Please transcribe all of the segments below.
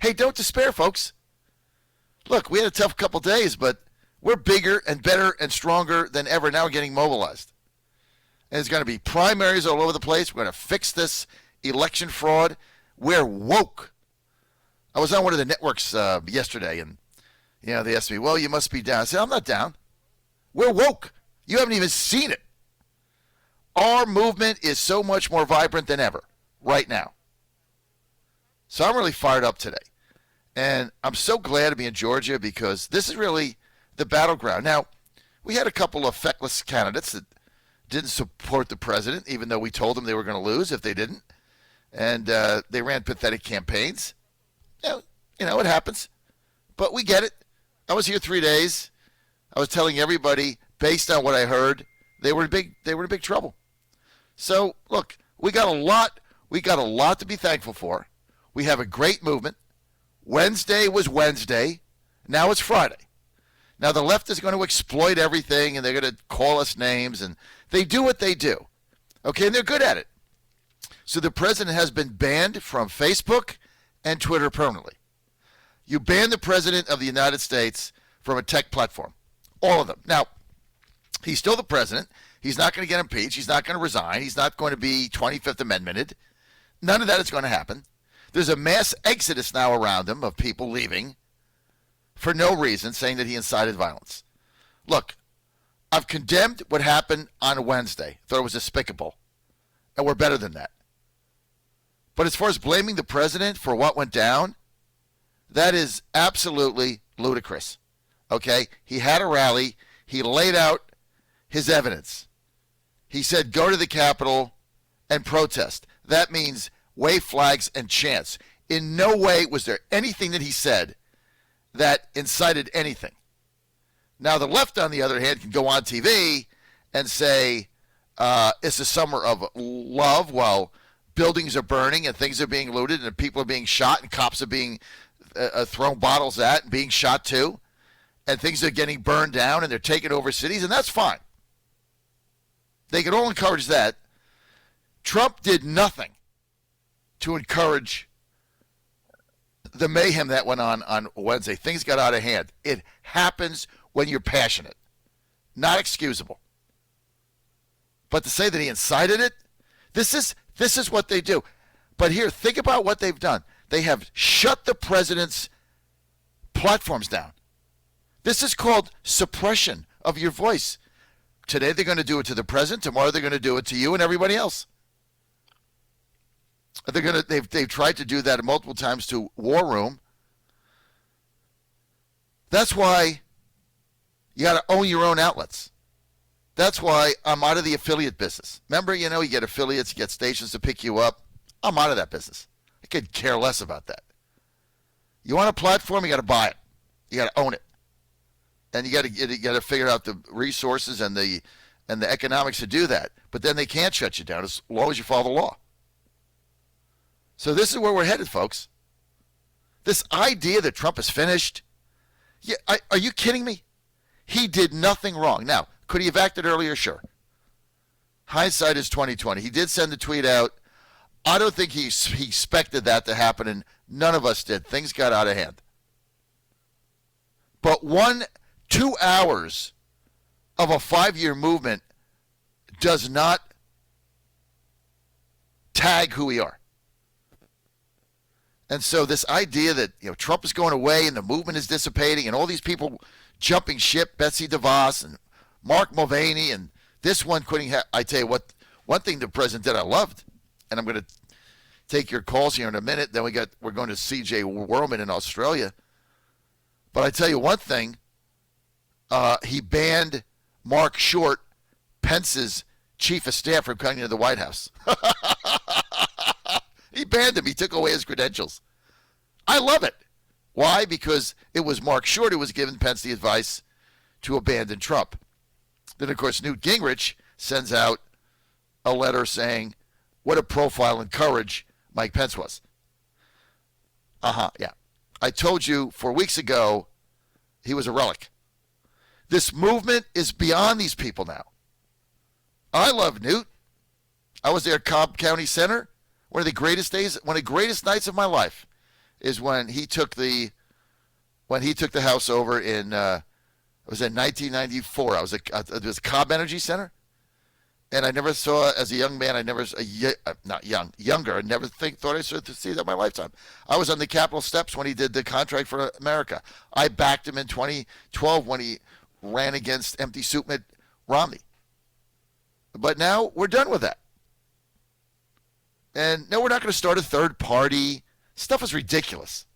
Hey, don't despair, folks. Look, we had a tough couple days, but we're bigger and better and stronger than ever. Now we're getting mobilized. And there's going to be primaries all over the place. We're going to fix this election fraud. We're woke. I was on one of the networks yesterday, and they asked me, well, you must be down. I said, I'm not down. We're woke. You haven't even seen it. Our movement is so much more vibrant than ever right now. So I'm really fired up today. And I'm so glad to be in Georgia because this is really the battleground. Now, we had a couple of feckless candidates that didn't support the president, even though we told them they were going to lose if they didn't. And they ran pathetic campaigns. It happens. But we get it. I was here 3 days. I was telling everybody, based on what I heard, they were in big trouble. So, look, we got a lot to be thankful for. We have a great movement. Wednesday was Wednesday. Now it's Friday. Now the left is going to exploit everything, and they're going to call us names, and they do what they do. Okay, and they're good at it. So the president has been banned from Facebook and Twitter permanently. You ban the president of the United States from a tech platform. All of them. Now, he's still the president. He's not going to get impeached. He's not going to resign. He's not going to be 25th Amendmented. None of that is going to happen. There's a mass exodus now around him of people leaving for no reason, saying that he incited violence. Look, I've condemned what happened on Wednesday. Thought it was despicable. And we're better than that. But as far as blaming the president for what went down, that is absolutely ludicrous. Okay? He had a rally. He laid out his evidence. He said, go to the Capitol and protest. That means wave flags and chants. In no way was there anything that he said that incited anything. Now, the left, on the other hand, can go on TV and say it's a summer of love while buildings are burning and things are being looted and people are being shot and cops are being thrown bottles at and being shot too, and things are getting burned down and they're taking over cities, and that's fine. They can all encourage that. Trump did nothing to encourage the mayhem that went on Wednesday. Things got out of hand. It happens when you're passionate. Not excusable. But to say that he incited it, this is what they do. But here, think about what they've done. They have shut the president's platforms down. This is called suppression of your voice. Today they're going to do it to the president. Tomorrow they're going to do it to you and everybody else. They've tried to do that multiple times to War Room. That's why you got to own your own outlets. That's why I'm out of the affiliate business. Remember, you get affiliates, you get stations to pick you up. I'm out of that business. I could care less about that. You want a platform, you got to buy it. You got to own it. And you got to figure out the resources and the economics to do that. But then they can't shut you down as long as you follow the law. So this is where we're headed, folks. This idea that Trump is finished. Yeah, are you kidding me? He did nothing wrong. Now, could he have acted earlier? Sure. Hindsight is 20/20. He did send the tweet out. I don't think he expected that to happen, and none of us did. Things got out of hand. But 2 hours of a 5-year movement does not tag who we are. And so this idea that Trump is going away and the movement is dissipating and all these people jumping ship, Betsy DeVos and Mark Mulvaney and this one quitting. I tell you what, one thing the president did I loved, and I'm going to take your calls here in a minute. Then we're going to C.J. Worman in Australia. But I tell you one thing, he banned Mark Short, Pence's chief of staff, from coming to the White House. He banned him. He took away his credentials. I love it. Why? Because it was Mark Short who was giving Pence the advice to abandon Trump. Then, of course, Newt Gingrich sends out a letter saying what a profile and courage Mike Pence was. Yeah. I told you 4 weeks ago he was a relic. This movement is beyond these people now. I love Newt. I was there at Cobb County Center. One of the greatest days, one of the greatest nights of my life. is when he took the house over in it was in 1994. It was Cobb Energy Center, and I never saw as a young man. Younger. I never thought I should see that in my lifetime. I was on the Capitol steps when he did the contract for America. I backed him in 2012 when he ran against empty suit Mitt Romney. But now we're done with that. And no, we're not going to start a third party. Stuff is ridiculous.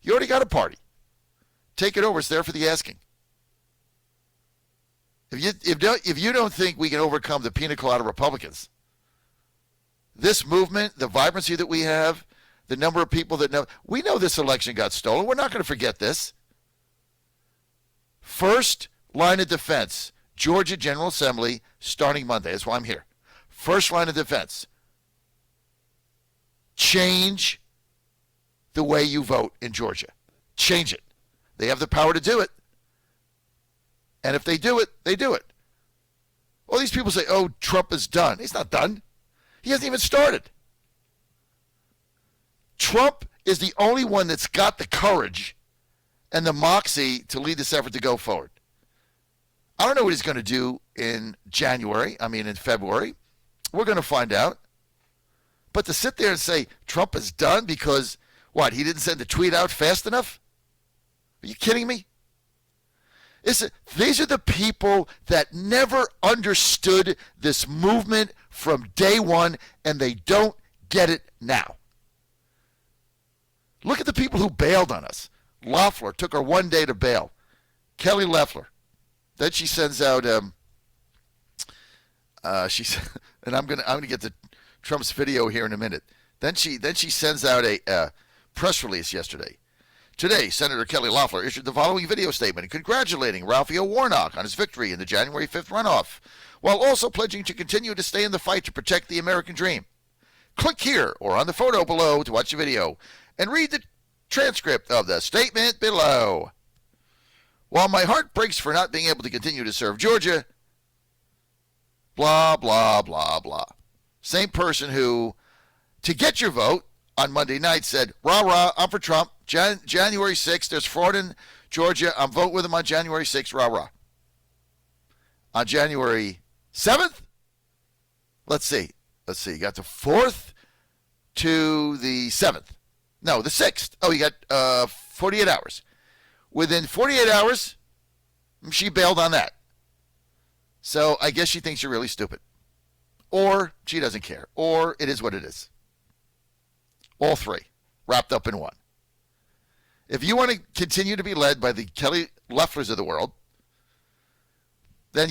You already got a party. Take it over. It's there for the asking. If you don't think we can overcome the pina colada Republicans, this movement, the vibrancy that we have, the number of people that know, we know this election got stolen. We're not going to forget this. First line of defense, Georgia General Assembly, starting Monday. That's why I'm here. First line of defense. Change the way you vote in Georgia. Change it. They have the power to do it. And if they do it, they do it. All these people say, oh, Trump is done. He's not done. He hasn't even started. Trump is the only one that's got the courage and the moxie to lead this effort to go forward. I don't know what he's going to do in February. We're going to find out. But to sit there and say Trump is done because, what, he didn't send the tweet out fast enough? Are you kidding me? These are the people that never understood this movement from day one, and they don't get it now. Look at the people who bailed on us. Loeffler took her one day to bail. Kelly Loeffler. Then she sends out, and I'm gonna get to Trump's video here in a minute. Then she sends out a press release yesterday. Today, Senator Kelly Loeffler issued the following video statement congratulating Raphael Warnock on his victory in the January 5th runoff, while also pledging to continue to stay in the fight to protect the American dream. Click here or on the photo below to watch the video and read the transcript of the statement below. While my heart breaks for not being able to continue to serve Georgia, blah, blah, blah, blah. Same person who, to get your vote on Monday night, said, rah, rah, I'm for Trump. January 6th, there's fraud in Georgia. I'm voting with him on January 6th, rah, rah. On January 7th, let's see. You got the 4th to the 7th. No, the 6th. Oh, you got 48 hours. Within 48 hours, she bailed on that. So I guess she thinks you're really stupid. Or she doesn't care. Or it is what it is. All three wrapped up in one. If you want to continue to be led by the Kelly Loefflers of the world, then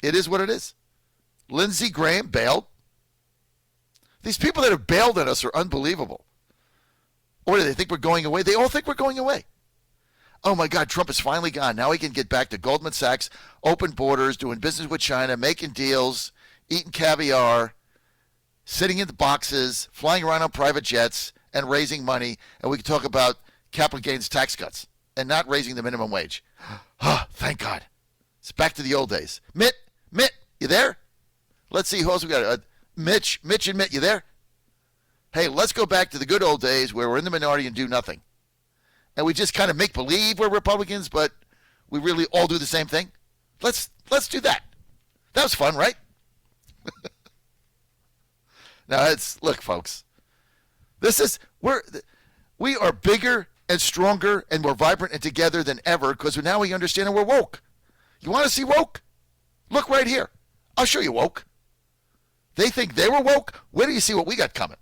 it is what it is. Lindsey Graham bailed. These people that have bailed on us are unbelievable. Or do they think we're going away? They all think we're going away. Oh my God, Trump is finally gone. Now he can get back to Goldman Sachs, open borders, doing business with China, making deals, eating caviar, sitting in the boxes, flying around on private jets, and raising money. And we can talk about capital gains tax cuts and not raising the minimum wage. Thank God. It's back to the old days. Mitt, you there? Let's see who else we got. Mitch and Mitt, you there? Hey, let's go back to the good old days where we're in the minority and do nothing. And we just kind of make believe we're Republicans, but we really all do the same thing. Let's do that. That was fun, right? Now look, folks. We are bigger and stronger and more vibrant and together than ever because now we understand and we're woke. You want to see woke? Look right here. I'll show you woke. They think they were woke. Where do you see what we got coming?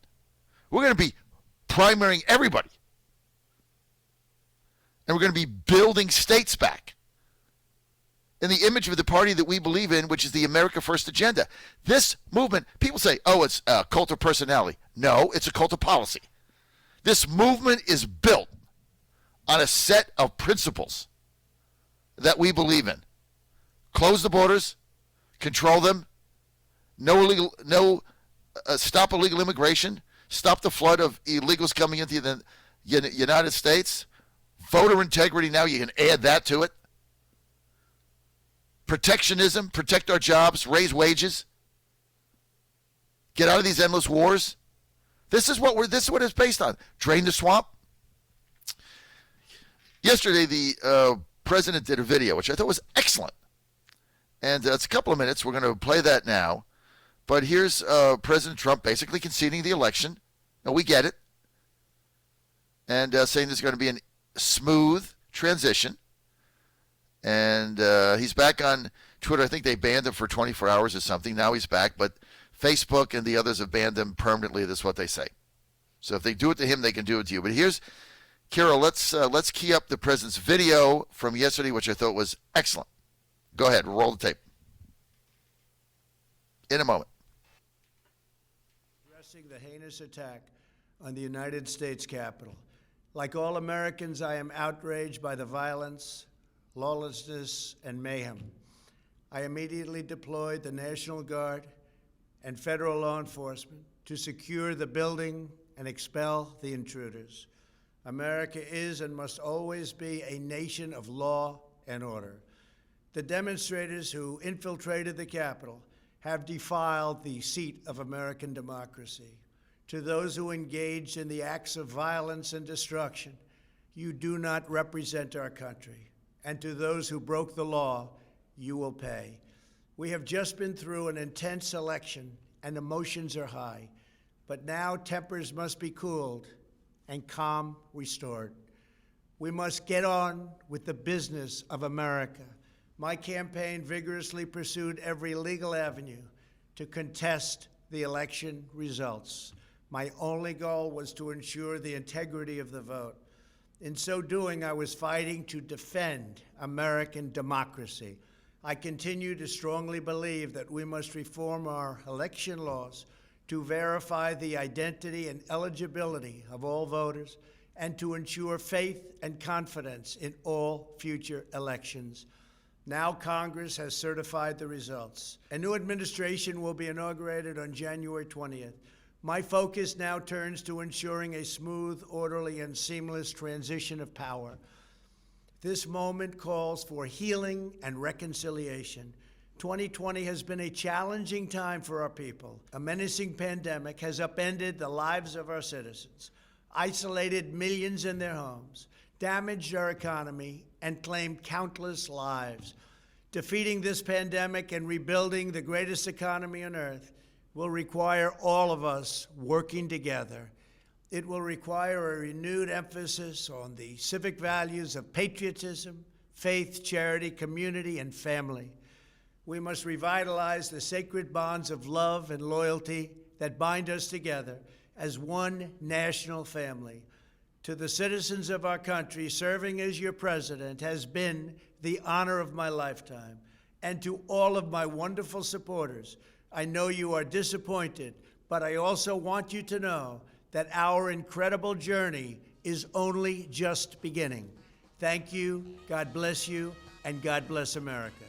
We're going to be primarying everybody. And we're going to be building states back in the image of the party that we believe in, which is the America First agenda. This movement, people say, oh, it's a cult of personality. No, it's a cult of policy. This movement is built on a set of principles that we believe in. Close the borders, control them, stop illegal immigration, stop the flood of illegals coming into the United States. Voter integrity, now you can add that to it. Protectionism, protect our jobs, raise wages. Get out of these endless wars. This is what it's based on. Drain the swamp. Yesterday, the president did a video, which I thought was excellent. And it's a couple of minutes. We're going to play that now. But here's President Trump basically conceding the election. And we get it. And saying there's going to be a smooth transition. And he's back on Twitter. I think they banned him for 24 hours or something. Now he's back. But Facebook and the others have banned him permanently. That's what they say. So if they do it to him, they can do it to you. But here's, Carol, let's key up the president's video from yesterday, which I thought was excellent. Go ahead. Roll the tape. In a moment. Addressing the heinous attack on the United States Capitol. Like all Americans, I am outraged by the violence, lawlessness, and mayhem. I immediately deployed the National Guard and federal law enforcement to secure the building and expel the intruders. America is and must always be a nation of law and order. The demonstrators who infiltrated the Capitol have defiled the seat of American democracy. To those who engaged in the acts of violence and destruction, you do not represent our country. And to those who broke the law, you will pay. We have just been through an intense election and emotions are high, but now tempers must be cooled and calm restored. We must get on with the business of America. My campaign vigorously pursued every legal avenue to contest the election results. My only goal was to ensure the integrity of the vote. In so doing, I was fighting to defend American democracy. I continue to strongly believe that we must reform our election laws to verify the identity and eligibility of all voters and to ensure faith and confidence in all future elections. Now Congress has certified the results. A new administration will be inaugurated on January 20th. My focus now turns to ensuring a smooth, orderly, and seamless transition of power. This moment calls for healing and reconciliation. 2020 has been a challenging time for our people. A menacing pandemic has upended the lives of our citizens, isolated millions in their homes, damaged our economy, and claimed countless lives. Defeating this pandemic and rebuilding the greatest economy on earth will require all of us working together. It will require a renewed emphasis on the civic values of patriotism, faith, charity, community, and family. We must revitalize the sacred bonds of love and loyalty that bind us together as one national family. To the citizens of our country, serving as your president has been the honor of my lifetime. And to all of my wonderful supporters, I know you are disappointed, but I also want you to know that our incredible journey is only just beginning. Thank you, God bless you, and God bless America.